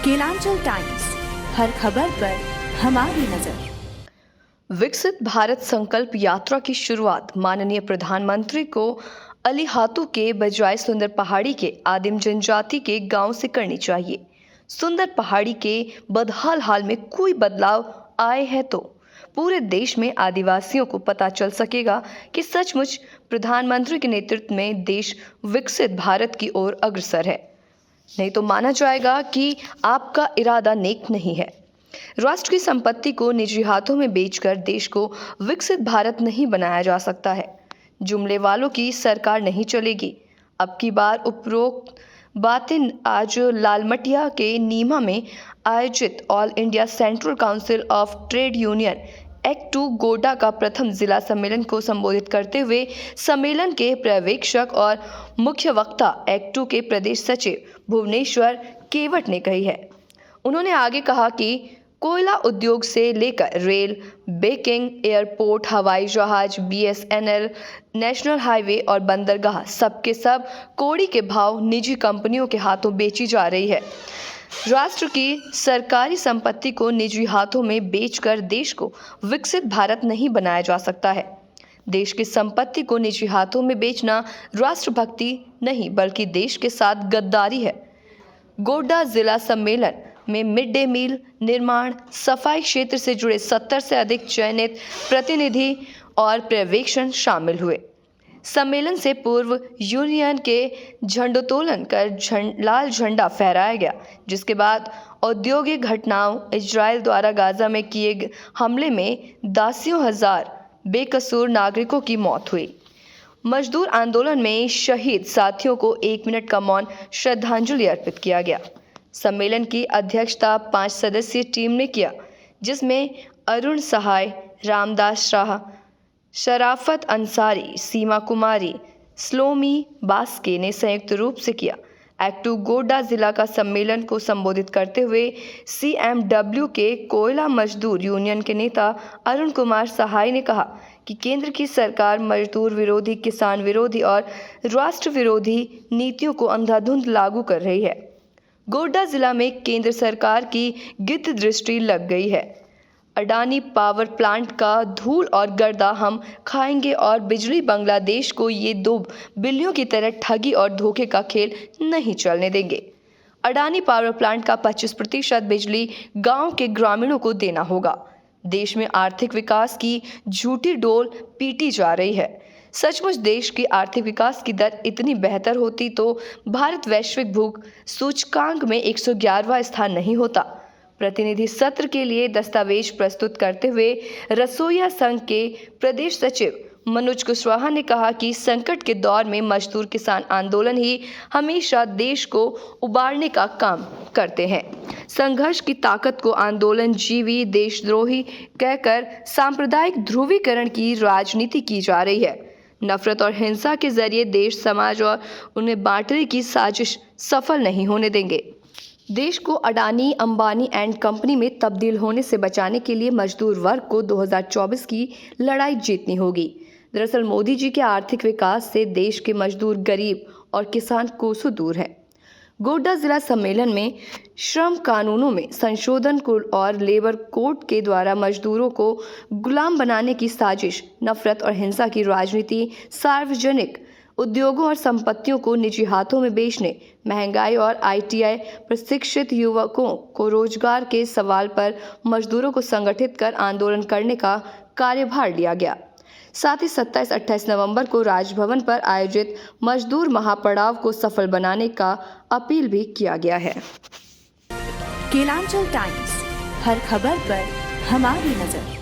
Kelanchal times, हर खबर पर हमारी नजर। विकसित भारत संकल्प यात्रा की शुरुआत माननीय प्रधानमंत्री को अलीहातू के बजाय सुंदर पहाड़ी के आदिम जनजाति के गांव से करनी चाहिए। सुंदर पहाड़ी के बदहाल हाल में कोई बदलाव आए है तो पूरे देश में आदिवासियों को पता चल सकेगा कि सचमुच प्रधानमंत्री के नेतृत्व में देश विकसित भारत की ओर अग्रसर है। नहीं तो माना जाएगा कि आपका इरादा नेक नहीं है। राष्ट्र की संपत्ति को निजी हाथों में बेचकर देश को विकसित भारत नहीं बनाया जा सकता है। जुमले वालों की सरकार नहीं चलेगी। अब की बार उपरोक्त बातें आज लालमटिया के नीमा में आयोजित all India central council of trade union act 2 Godda का प्रथम जिला सम्मेलन को संबोधित करते हुए सम्मेलन के पर्यवेक्षक और मुख्य वक्ता एक्ट 2 के प्रदेश सचिव भुवनेश्वर केवट ने कही है। उन्होंने आगे कहा कि कोयला उद्योग से लेकर रेल, बेकिंग, एयरपोर्ट, हवाई जहाज, बीएसएनएल, नेशनल हाईवे और बंदरगाह सबके सब कौड़ी के भाव निजी कंपनियों के हाथों बेची जा रही है। राष्ट्र की सरकारी संपत्ति को निजी हाथों में बेचकर देश को विकसित भारत नहीं बनाया जा सकता है। देश की संपत्ति को निजी हाथों में बेचना राष्ट्रभक्ति नहीं बल्कि देश के साथ गद्दारी है। गोड्डा जिला सम्मेलन में मिड डे मील निर्माण, सफाई क्षेत्र से जुड़े 70 से अधिक चयनित प्रतिनिधि और पर्यवेक्षण शामिल हुए। सम्मेलन से पूर्व यूनियन के झंडोत्तोलन कर लाल झंडा फहराया गया, जिसके बाद औद्योगिक घटनाओं, इजराइल द्वारा गाजा में किए हमले में दासियों हजार बेकसूर नागरिकों की मौत हुई। मजदूर आंदोलन में शहीद साथियों को 1 मिनट का मौन श्रद्धांजलि अर्पित किया गया। सम्मेलन की अध्यक्षता 5 सदस्यीय टीम ने किया, जिसमें अरुण सहाय, रामदास शाह, शराफत अंसारी, सीमा कुमारी, स्लोमी बास्के ने संयुक्त रूप से किया। एक्ट 2 गोड्डा जिला का सम्मेलन को संबोधित करते हुए CMW के कोयला मजदूर यूनियन के नेता अरुण कुमार सहाय ने कहा कि केंद्र की सरकार मजदूर विरोधी, किसान विरोधी और राष्ट्र विरोधी नीतियों को अंधाधुंध लागू कर रही है। गोड्डा जिला में केंद्र सरकार की गिद्ध दृष्टि लग गई है। अडानी पावर प्लांट का धूल और गर्दा हम खाएंगे और बिजली बांग्लादेश को ये 2 बिल्लियों की तरह ठगी और धोखे का खेल नहीं चलने देंगे। अडानी पावर प्लांट का 25% बिजली गांव के ग्रामीणों को देना होगा। देश में आर्थिक विकास की झूठी डोल पीटी जा रही है। सचमुच देश की आर्थिक विकास की दर इतनी बेहतर होती तो भारत वैश्विक भूख सूचकांक में 111वां स्थान नहीं होता। प्रतिनिधि सत्र के लिए दस्तावेज प्रस्तुत करते हुए रसोइया संघ के प्रदेश सचिव मनोज कुशवाहा ने कहा कि संकट के दौर में मजदूर किसान आंदोलन ही हमेशा देश को उबारने का काम करते हैं। संघर्ष की ताकत को आंदोलन जीवी देशद्रोही कहकर सांप्रदायिक ध्रुवीकरण की राजनीति की जा रही है। नफरत और हिंसा के जरिए देश, समाज और उन्हें बांटने की साजिश सफल नहीं होने देंगे। देश को अडानी अंबानी एंड कंपनी में तब्दील होने से बचाने के लिए मजदूर वर्ग को 2024 की लड़ाई जीतनी होगी। दरअसल मोदी जी के आर्थिक विकास से देश के मजदूर, गरीब और किसान कोसों दूर हैं। गोड्डा जिला सम्मेलन में श्रम कानूनों में संशोधन को और लेबर कोड के द्वारा मजदूरों को गुलाम बनाने की साजिश, नफरत और हिंसा की राजनीति, सार्वजनिक उद्योगों और संपत्तियों को निजी हाथों में बेचने, महंगाई और ITI प्रशिक्षित युवकों को रोजगार के सवाल पर मजदूरों को संगठित कर आंदोलन करने का कार्यभार लिया गया। साथ ही 27-28 नवंबर को राजभवन पर आयोजित मजदूर महापड़ाव को सफल बनाने का अपील भी किया गया है। केलांचल टाइम्स, हर खबर पर हमारी नजर।